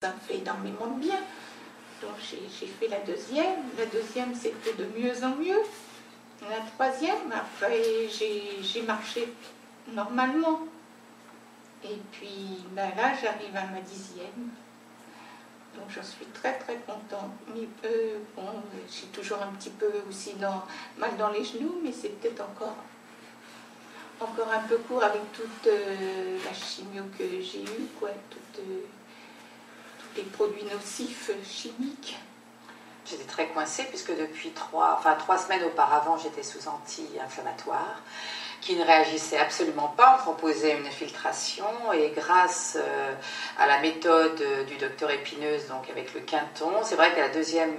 Ça me fait énormément de bien. Donc j'ai fait la deuxième. La deuxième, c'était de mieux en mieux. La troisième, après, j'ai marché normalement. Et puis ben là, j'arrive à ma 10e. Donc je suis très très contente. Mais bon, j'ai toujours un petit peu aussi mal dans les genoux, mais c'est peut-être encore un peu court avec toute la chimio que j'ai eue, quoi, tous les produits nocifs chimiques. J'étais très coincée puisque depuis 3 semaines auparavant, j'étais sous anti-inflammatoire qui ne réagissait absolument pas. On proposait une infiltration et grâce à la méthode du docteur Épineuse, donc avec le Quinton, c'est vrai qu'à la deuxième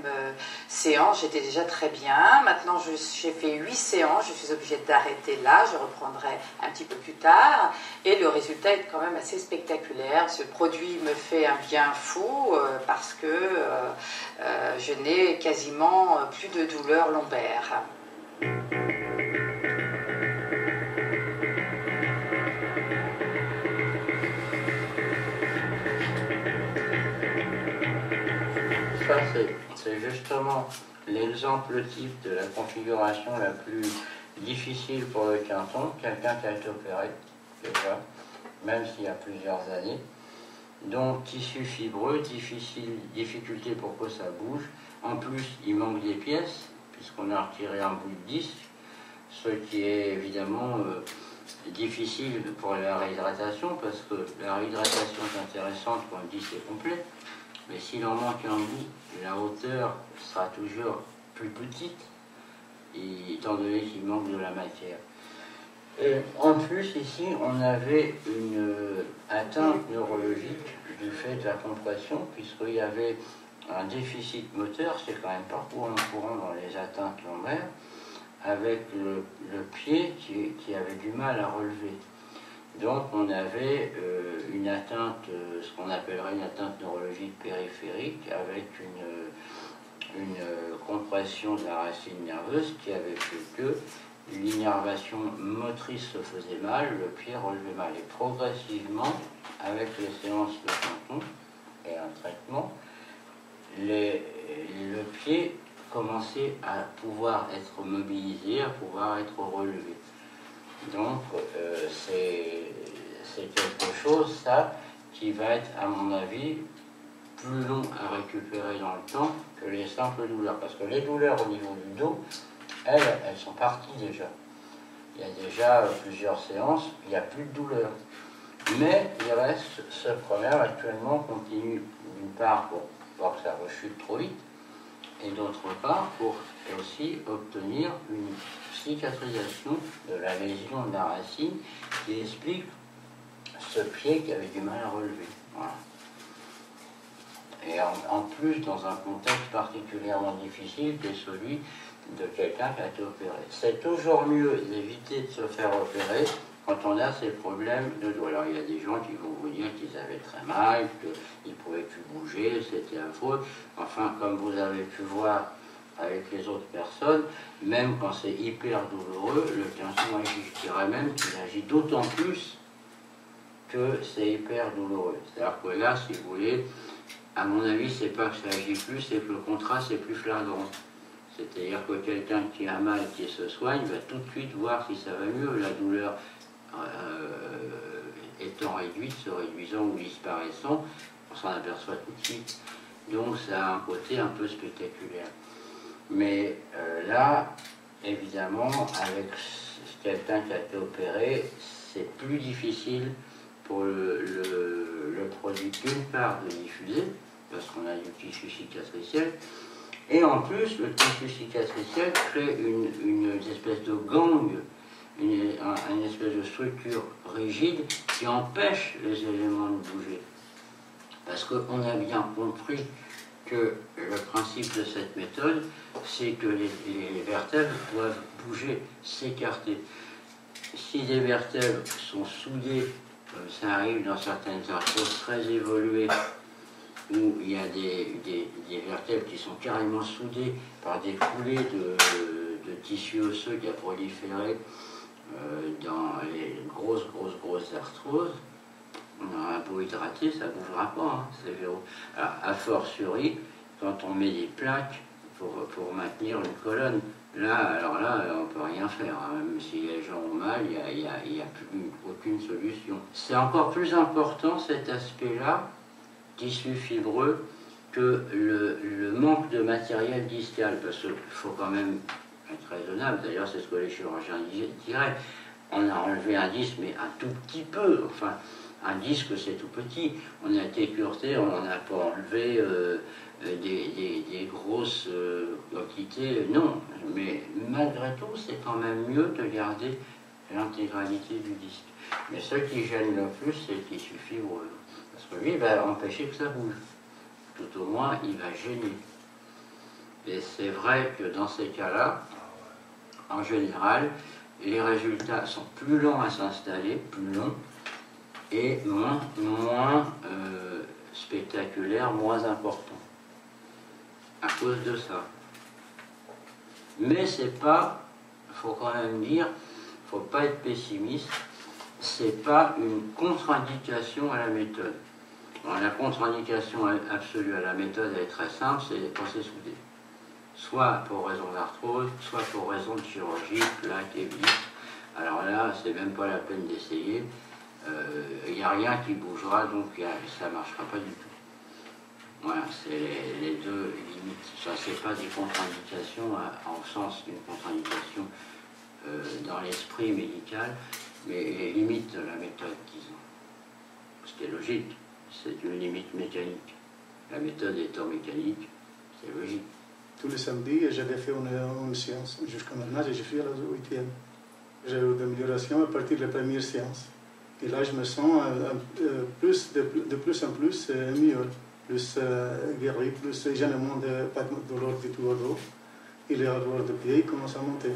séance, j'étais déjà très bien. Maintenant, j'ai fait 8 séances, je suis obligée d'arrêter là, je reprendrai un petit peu plus tard. Et le résultat est quand même assez spectaculaire. Ce produit me fait un bien fou parce que je n'ai quasiment plus de douleurs lombaires. Ça, c'est justement l'exemple type de la configuration la plus difficile pour le Quinton, quelqu'un qui a été opéré, déjà, même s'il y a plusieurs années. Donc, tissu fibreux, difficulté pour que ça bouge. En plus, il manque des pièces, puisqu'on a retiré un bout de disque, ce qui est évidemment difficile pour la réhydratation, parce que la réhydratation est intéressante quand le disque est complet. Mais s'il en manque un bout, la hauteur sera toujours plus petite, étant donné qu'il manque de la matière. Et en plus, ici, on avait une atteinte neurologique du fait de la compression, puisqu'il y avait un déficit moteur, c'est quand même pas courant dans les atteintes lombaires, avec le pied qui avait du mal à relever. Donc on avait une atteinte, ce qu'on appellerait une atteinte neurologique périphérique, avec une compression de la racine nerveuse qui avait fait que l'innervation motrice se faisait mal, le pied relevait mal. Et progressivement, avec les séances de Quinton et un traitement, le pied commençait à pouvoir être mobilisé, à pouvoir être relevé. Donc, c'est quelque chose, ça, qui va être, à mon avis, plus long à récupérer dans le temps que les simples douleurs. Parce que les douleurs au niveau du dos, elles sont parties déjà. Il y a déjà plusieurs séances, il n'y a plus de douleur. Mais il reste ce problème actuellement continue, d'une part, pour voir que ça rechute trop vite, et d'autre part, pour aussi obtenir une cicatrisation de la lésion de la racine qui explique ce pied qui avait du mal à relever. Voilà. Et en plus, dans un contexte particulièrement difficile qui est celui de quelqu'un qui a été opéré. C'est toujours mieux d'éviter de se faire opérer quand on a ces problèmes de dos. Alors il y a des gens qui vont vous dire qu'ils avaient très mal, qu'ils ne pouvaient plus bouger, c'était affreux. Enfin, comme vous avez pu voir avec les autres personnes, même quand c'est hyper douloureux, le Quinton agit. Je dirais même qu'il agit d'autant plus que c'est hyper douloureux. C'est-à-dire que là, si vous voulez, à mon avis, c'est pas que ça agit plus, c'est que le contraste est plus flagrant. C'est-à-dire que quelqu'un qui a mal, qui se soigne, va tout de suite voir si ça va mieux. La douleur étant réduite, se réduisant ou disparaissant, on s'en aperçoit tout de suite. Donc ça a un côté un peu spectaculaire. Mais là, évidemment, avec quelqu'un qui a été opéré, c'est plus difficile pour le produit d'une part de diffuser, parce qu'on a du tissu cicatriciel, et en plus le tissu cicatriciel crée une espèce de gang, une espèce de structure rigide qui empêche les éléments de bouger. Parce qu'on a bien compris que le principe de cette méthode, c'est que les vertèbres doivent bouger, s'écarter. Si les vertèbres sont soudées, comme ça arrive dans certaines arthroses très évoluées, où il y a des vertèbres qui sont carrément soudées par des coulées de tissu osseux qui a proliféré dans les grosses arthroses, On aura beau hydrater, ça ne bougera pas, hein, ces verrous. Alors, a fortiori, quand on met des plaques pour maintenir une colonne, là, alors là, on ne peut rien faire. Hein. Même si les gens ont mal, il n'y a plus aucune solution. C'est encore plus important, cet aspect-là, tissu fibreux, que le manque de matériel discal, parce qu'il faut quand même être raisonnable. D'ailleurs, c'est ce que les chirurgiens diraient. On a enlevé un disque, mais un tout petit peu. Enfin, un disque, c'est tout petit. On a été cureté, on n'a pas enlevé des grosses quantités. Non, mais malgré tout, c'est quand même mieux de garder l'intégralité du disque. Mais ce qui gêne le plus, c'est le tissu fibreux. Parce que lui, il va empêcher que ça bouge. Tout au moins, il va gêner. Et c'est vrai que dans ces cas-là, en général, les résultats sont plus longs à s'installer, plus longs, et moins spectaculaires, moins importants. À cause de ça. Mais c'est pas, il faut quand même dire, il ne faut pas être pessimiste, c'est pas une contre-indication à la méthode. Alors, la contre-indication absolue à la méthode, elle est très simple, c'est quand c'est soudé. Soit pour raison d'arthrose, soit pour raison de chirurgie, plaque et vis. Alors là, c'est même pas la peine d'essayer. Il n'y a rien qui bougera, donc ça ne marchera pas du tout. Voilà, c'est les deux limites. Ça, c'est pas des contre-indications en sens d'une contre-indication dans l'esprit médical, mais les limites de la méthode, disons. Ce qui est logique, c'est une limite mécanique. La méthode étant mécanique, c'est logique. Tous les samedis, j'avais fait une séance jusqu'à maintenant, et je suis à la 8e. J'ai eu d'amélioration à partir de la première séance. Et là, je me sens de plus en plus mieux, plus guéri, plus je n'ai moins pas de douleur du tout au dos. Et les douleurs de pied commencent à monter.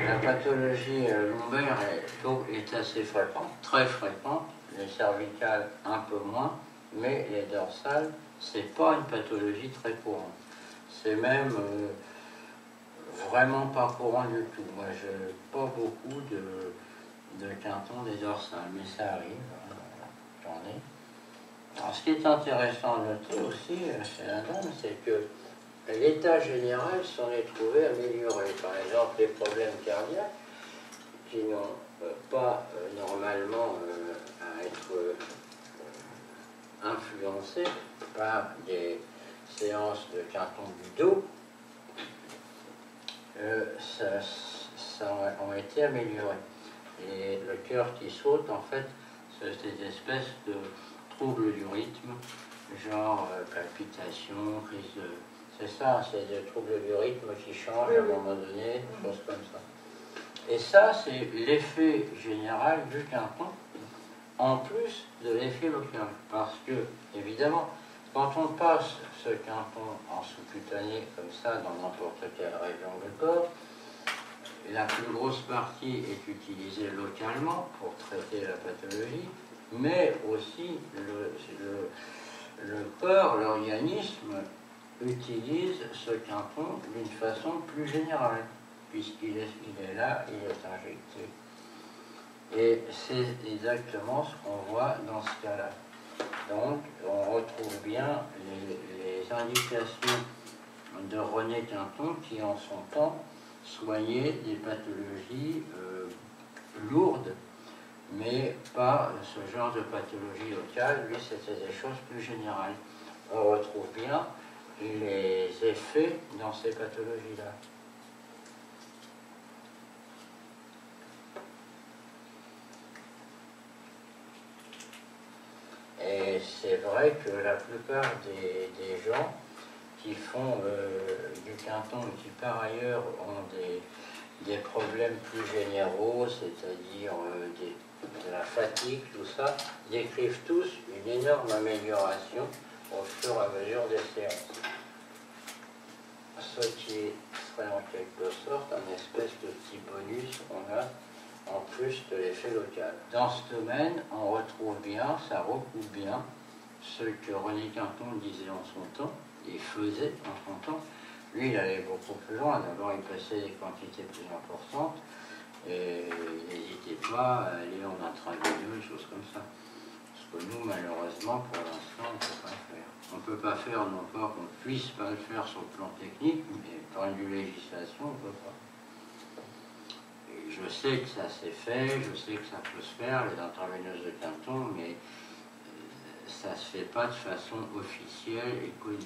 La pathologie lombaire est assez fréquente, très fréquente, les cervicales un peu moins, mais les dorsales, c'est pas une pathologie très courante. C'est même vraiment pas courant du tout. Moi, je n'ai pas beaucoup de quintons des dorsales, mais ça arrive, j'en ai. Alors, ce qui est intéressant à noter aussi chez la dame, c'est que l'état général s'en est trouvé amélioré. Par exemple, les problèmes cardiaques qui n'ont pas normalement à être influencés par des séances de quinton du dos, ça ont été améliorés. Et le cœur qui saute, en fait, c'est des espèces de troubles du rythme, genre palpitations, crise de... C'est ça, c'est des troubles du rythme qui changent à un moment donné, des choses comme ça. Et ça, c'est l'effet général du quinton, en plus de l'effet local. Parce que, évidemment, quand on passe ce quinton en sous-cutané, comme ça, dans n'importe quelle région du corps, la plus grosse partie est utilisée localement pour traiter la pathologie, mais aussi le corps, l'organisme, utilise ce quinton d'une façon plus générale, puisqu'il est là, il est injecté. Et c'est exactement ce qu'on voit dans ce cas-là. Donc, on retrouve bien les indications de René Quinton qui, en son temps, soignait des pathologies lourdes, mais pas ce genre de pathologie locale. Lui, c'était des choses plus générales. On retrouve bien les effets dans ces pathologies-là. Et c'est vrai que la plupart des gens qui font du quinton et qui par ailleurs ont des problèmes plus généraux, c'est-à-dire de la fatigue, tout ça, décrivent tous une énorme amélioration au fur et à mesure des séances. Ce qui serait en quelque sorte un espèce de petit bonus qu'on a en plus de l'effet local. Dans ce domaine, on retrouve bien, ça recoupe bien ce que René Quinton disait en son temps, et faisait en son temps. Lui, il allait beaucoup plus loin. D'abord, il passait des quantités plus importantes, et il n'hésitait pas à aller en intraveineux, des choses comme ça. Ce que nous, malheureusement, pour l'instant, on ne peut pas faire. On ne peut pas faire, non pas qu'on ne puisse pas le faire sur le plan technique, mais par une législation, on ne peut pas. Et je sais que ça s'est fait, je sais que ça peut se faire, les intraveineuses de Quinton, mais ça ne se fait pas de façon officielle et connue.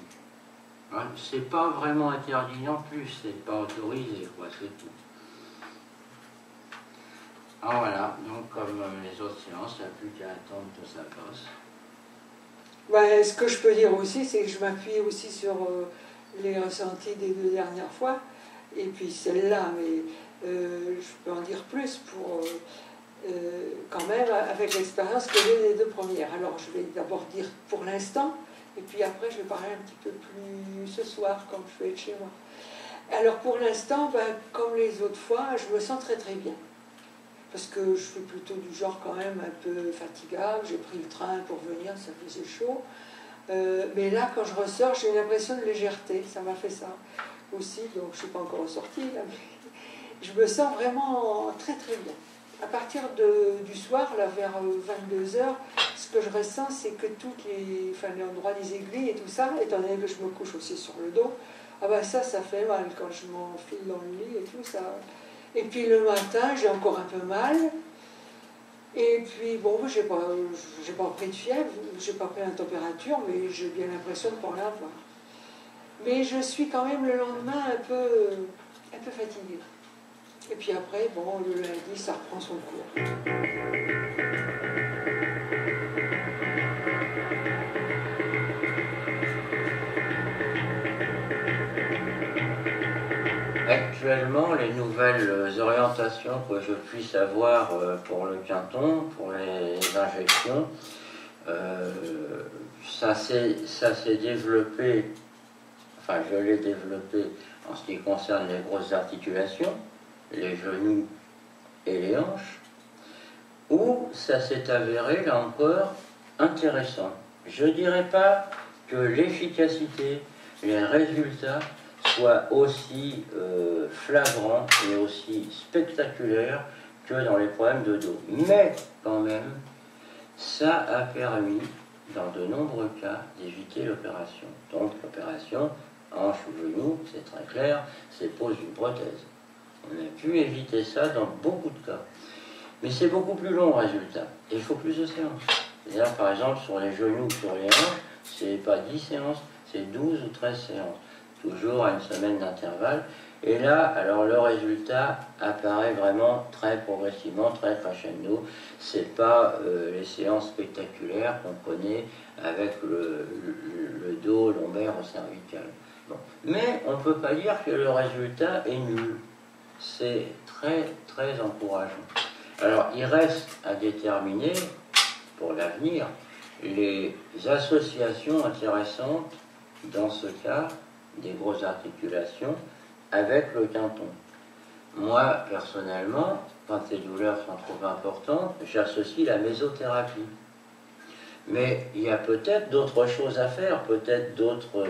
Hein, c'est pas vraiment interdit non plus, c'est pas autorisé, quoi, c'est tout. Ah voilà, donc comme les autres séances, il n'y a plus qu'à attendre que ça passe. Ben, ce que je peux dire aussi, c'est que je m'appuie aussi sur les ressentis des 2 dernières fois, et puis celle-là, mais je peux en dire plus pour quand même avec l'expérience que j'ai des 2 premières. Alors je vais d'abord dire pour l'instant, et puis après je vais parler un petit peu plus ce soir quand je vais être chez moi. Alors pour l'instant, ben, comme les autres fois, je me sens très très bien. Parce que je suis plutôt du genre quand même un peu fatigable, j'ai pris le train pour venir, ça faisait chaud. Mais là, quand je ressors, j'ai une impression de légèreté, ça m'a fait ça aussi, donc je ne suis pas encore ressortie, là, mais je me sens vraiment très très bien. À partir du soir, là, vers 22h, ce que je ressens, c'est que les endroits des aiguilles et tout ça, étant donné que je me couche aussi sur le dos, ah ben ça fait mal quand je m'enfile dans le lit et tout ça. Et puis le matin, j'ai encore un peu mal. Et puis bon, j'ai pas pris de fièvre, j'ai pas pris la température, mais j'ai bien l'impression de ne pas l'avoir. Mais je suis quand même le lendemain un peu fatiguée. Et puis après, bon, le lundi, ça reprend son cours. Actuellement, les nouvelles orientations que je puisse avoir pour le Quinton, pour les injections, ça s'est développé, enfin je l'ai développé en ce qui concerne les grosses articulations, les genoux et les hanches, où ça s'est avéré, là encore, intéressant. Je ne dirais pas que l'efficacité, les résultats soient aussi flagrants et aussi spectaculaires que dans les problèmes de dos. Mais, quand même, ça a permis, dans de nombreux cas, d'éviter l'opération. Donc, l'opération, hanche ou genou, c'est très clair, c'est pose une prothèse. On a pu éviter ça dans beaucoup de cas. Mais c'est beaucoup plus long, le résultat. Et il faut plus de séances. C'est-à-dire, par exemple, sur les genoux ou sur les hanches, c'est pas 10 séances, c'est 12 ou 13 séances. Toujours à une semaine d'intervalle. Et là, alors le résultat apparaît vraiment très progressivement, très crescendo. C'est pas les séances spectaculaires qu'on connaît avec le dos lombaire ou cervical. Bon. Mais on ne peut pas dire que le résultat est nul. C'est très, très encourageant. Alors, il reste à déterminer, pour l'avenir, les associations intéressantes, dans ce cas, des grosses articulations, avec le Quinton. Moi, personnellement, quand ces douleurs sont trop importantes, j'associe la mésothérapie. Mais il y a peut-être d'autres choses à faire, peut-être d'autres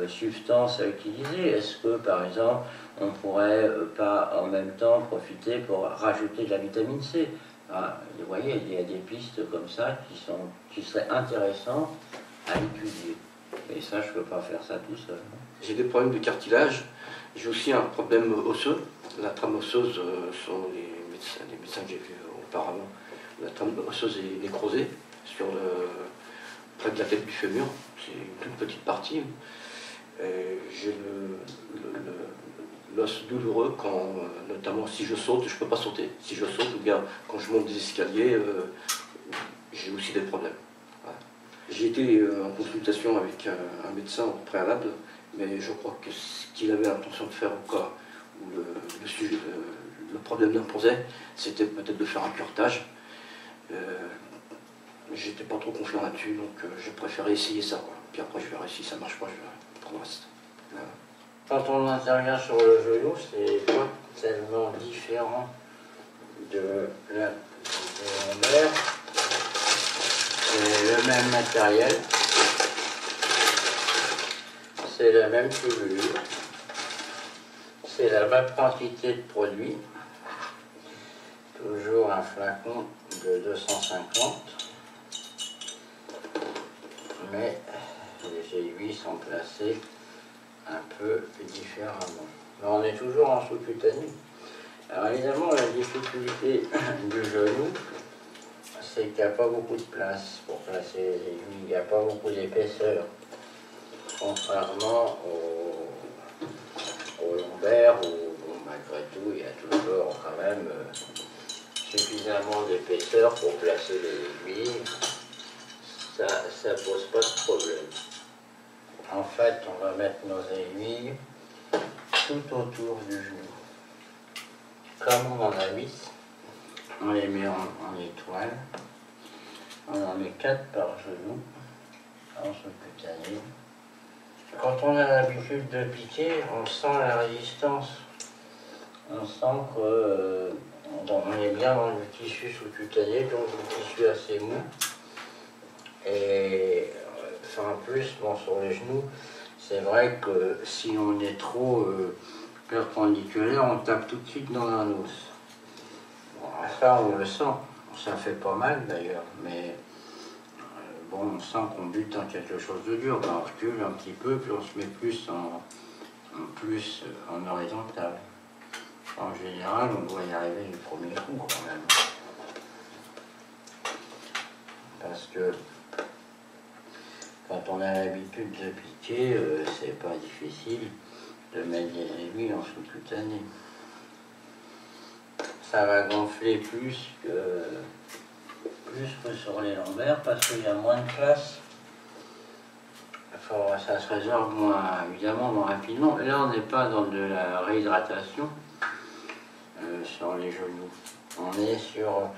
substances à utiliser. Est-ce que, par exemple, on ne pourrait pas en même temps profiter pour rajouter de la vitamine C? Vous voyez, il y a des pistes comme ça qui seraient intéressantes à étudier. Et ça, je ne peux pas faire ça tout seul. J'ai des problèmes de cartilage. J'ai aussi un problème osseux. La trame osseuse sont les médecins que j'ai vus auparavant. La trame osseuse est nécrosée près de la tête du fémur. C'est une toute petite partie. J'ai l'os douloureux quand, notamment si je saute, je ne peux pas sauter. Si je saute, ou bien quand je monte des escaliers, j'ai aussi des problèmes. Voilà. J'ai été en consultation avec un médecin au préalable, mais je crois que ce qu'il avait l'intention de faire au cas où le problème imposait, c'était peut-être de faire un curetage. J'étais pas trop confiant là-dessus, donc j'ai préféré essayer ça. Quoi. Puis après, je verrai si ça marche pas, je verrai pour le reste. Voilà. Quand on intervient sur le genou, c'est pas tellement différent de lombaire, c'est le même matériel, c'est la même tubulure, c'est la même quantité de produit, toujours un flacon de 250, mais les aiguilles sont placées un peu différemment. Mais on est toujours en sous-cutané. Alors évidemment, la difficulté du genou, c'est qu'il n'y a pas beaucoup de place pour placer les aiguilles, il n'y a pas beaucoup d'épaisseur, contrairement au lombaire où, bon, malgré tout, il y a toujours quand même suffisamment d'épaisseur pour placer les aiguilles. Ça pose pas de problème. En fait, on va mettre nos aiguilles tout autour du genou. Comme on en a 8, on les met en étoile. On en met 4 par genou, en sous-cutané. Quand on a l'habitude de piquer, on sent la résistance. On sent qu'on est bien dans le tissu sous-cutané, donc le tissu assez mou. Et en plus, bon, sur les genoux, c'est vrai que si on est trop perpendiculaire, on tape tout de suite dans un os. Bon, ça, on le sent. Ça fait pas mal d'ailleurs, mais bon, on sent qu'on bute dans quelque chose de dur. Ben, on recule un petit peu, puis on se met plus en horizontal. En général, on doit y arriver du premier coup quand même. Parce que quand on a l'habitude de piquer, c'est pas difficile de mettre des aiguilles en sous-cutané. Ça va gonfler plus que sur les lombaires parce qu'il y a moins de place. Ça se résorbe évidemment moins rapidement. Et là, on n'est pas dans de la réhydratation sur les genoux. On est sur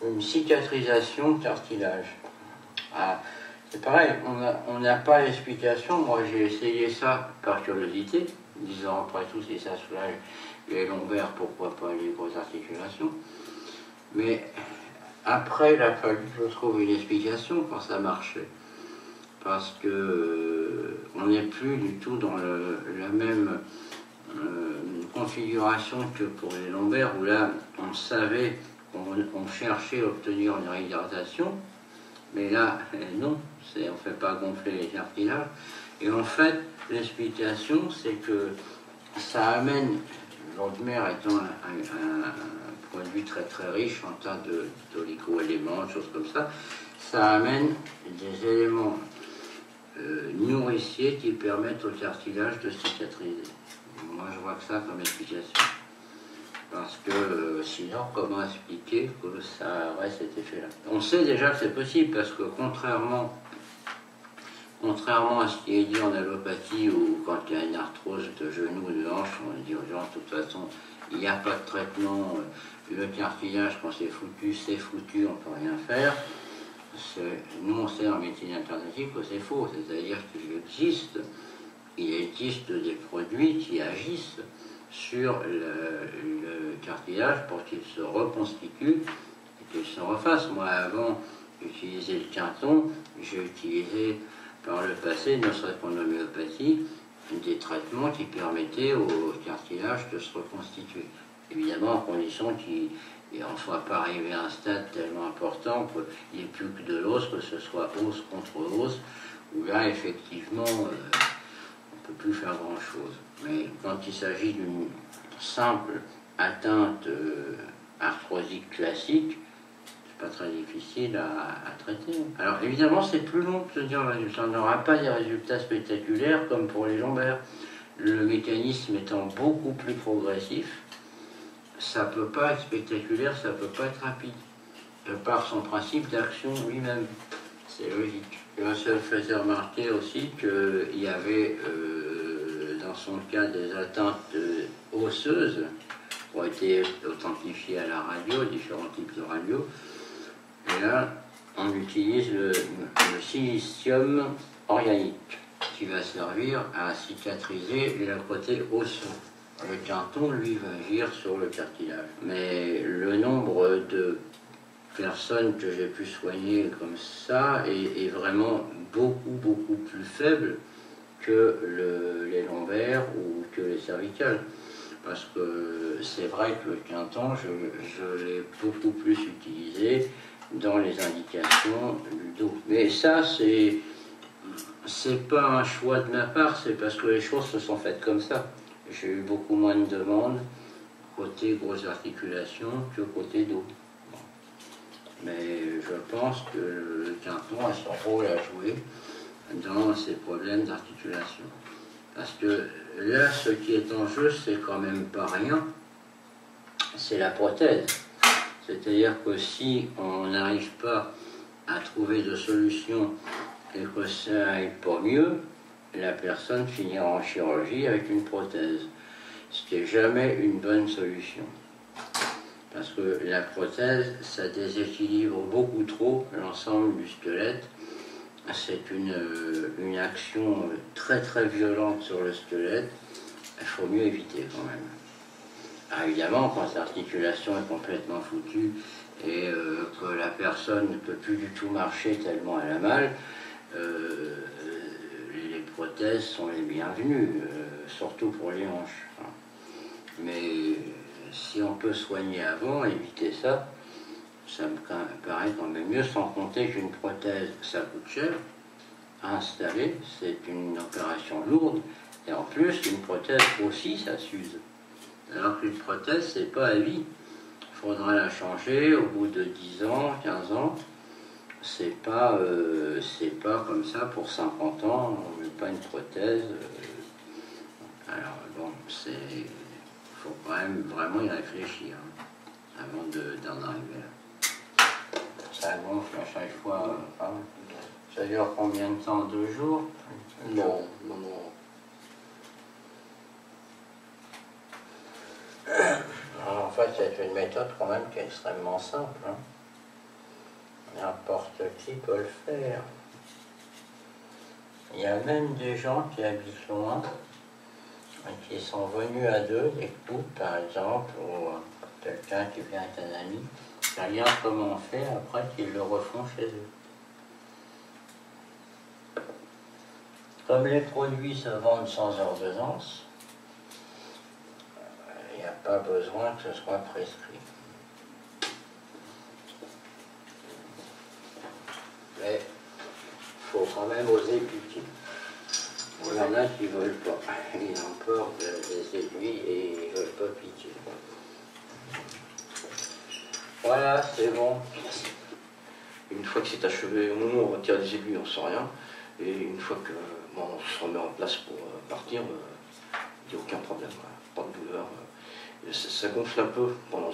une cicatrisation de cartilage. Ah, c'est pareil, on n'a pas l'explication. Moi, j'ai essayé ça par curiosité, disant après tout, si ça soulage les lombaires, pourquoi pas les grosses articulations. Mais après, il a fallu que je trouve une explication quand ça marchait. Parce que on n'est plus du tout dans la même configuration que pour les lombaires, où là, on savait qu'on cherchait à obtenir une réhydratation. Mais là, non, on ne fait pas gonfler les cartilages. Et en fait, l'explication, c'est que ça amène, l'eau de mer étant un produit très très riche en tas d'oligo-éléments, de choses comme ça amène des éléments nourriciers qui permettent au cartilage de cicatriser. Moi, je vois que ça comme explication. Parce que sinon, comment expliquer que ça aurait cet effet-là? On sait déjà que c'est possible, parce que contrairement à ce qui est dit en allopathie, ou quand il y a une arthrose de genou ou de hanche, on dit aux gens, de toute façon, il n'y a pas de traitement, le cartilage, quand c'est foutu, on ne peut rien faire. Nous, on sait en médecine alternative que c'est faux, c'est-à-dire qu'il existe des produits qui agissent sur le cartilage pour qu'il se reconstitue et qu'il se refasse. Moi, avant d'utiliser le quinton, j'ai utilisé par le passé, ne serait-ce qu'en homéopathie, des traitements qui permettaient au cartilage de se reconstituer. Évidemment, en condition qu'il n'en soit pas arrivé à un stade tellement important qu'il n'y ait plus que de l'os, que ce soit os contre os, où là, effectivement, on ne peut plus faire grand-chose. Mais quand il s'agit d'une simple atteinte arthrosique classique, c'est pas très difficile à traiter. Alors évidemment, c'est plus long de se dire le résultat. On n'aura pas des résultats spectaculaires comme pour les lombaires. Le mécanisme étant beaucoup plus progressif, ça ne peut pas être spectaculaire, ça ne peut pas être rapide, de par son principe d'action lui-même. C'est logique. Ça me faisait remarquer aussi qu'il y avait dans son cas des atteintes osseuses qui ont été authentifiées à la radio, différents types de radio. Et là, on utilise le silicium organique qui va servir à cicatriser le côté osseux. Le quinton, lui, va agir sur le cartilage. Mais le nombre de personnes que j'ai pu soigner comme ça est vraiment beaucoup plus faible que les lombaires ou que les cervicales. Parce que c'est vrai que le quinton, je l'ai beaucoup plus utilisé dans les indications du dos. Mais ça, c'est pas un choix de ma part, c'est parce que les choses se sont faites comme ça. J'ai eu beaucoup moins de demandes côté grosses articulations que côté dos. Bon. Mais je pense que le quinton a son rôle à jouer dans ces problèmes d'articulation. Parce que là, ce qui est en jeu, c'est quand même pas rien, c'est la prothèse. C'est-à-dire que si on n'arrive pas à trouver de solution et que ça aille pas mieux, la personne finira en chirurgie avec une prothèse. Ce qui n'est jamais une bonne solution. Parce que la prothèse, ça déséquilibre beaucoup trop l'ensemble du squelette. C'est une action très violente sur le squelette. Il faut mieux éviter quand même. Alors évidemment, quand l'articulation est complètement foutue et que la personne ne peut plus du tout marcher tellement elle a mal, les prothèses sont les bienvenues, surtout pour les hanches. Mais si on peut soigner avant, éviter ça, ça me paraît quand même mieux, sans compter qu'une prothèse, ça coûte cher à installer, c'est une opération lourde, et en plus, une prothèse aussi, ça s'use. Alors qu'une prothèse, c'est pas à vie. Il faudra la changer au bout de 10 ans, 15 ans. C'est pas comme ça pour 50 ans, on ne met pas une prothèse. Alors bon, il faut quand même vraiment y réfléchir avant d'en arriver là. Ça gonfle à chaque fois. Ça dure combien de temps? 2 jours? Non. Alors, en fait, c'est une méthode quand même qui est extrêmement simple. Hein. N'importe qui peut le faire. Il y a même des gens qui habitent loin, qui sont venus à 2, des couples par exemple, ou quelqu'un qui vient avec un ami, qui regarde comment on fait, après qu'ils le refont chez eux. Comme les produits se vendent sans ordonnance, il n'y a pas besoin que ce soit prescrit. Mais il faut quand même oser piquer. Il y en a qui ne veulent pas. Ils ont peur des aiguilles et ils ne veulent pas piquer. Voilà, c'est bon. Une fois que c'est achevé, au moment où on retire les aiguilles, on ne sent rien. Et une fois que on se remet en place pour partir, il n'y a aucun problème. Pas de douleur. Ça gonfle un peu pendant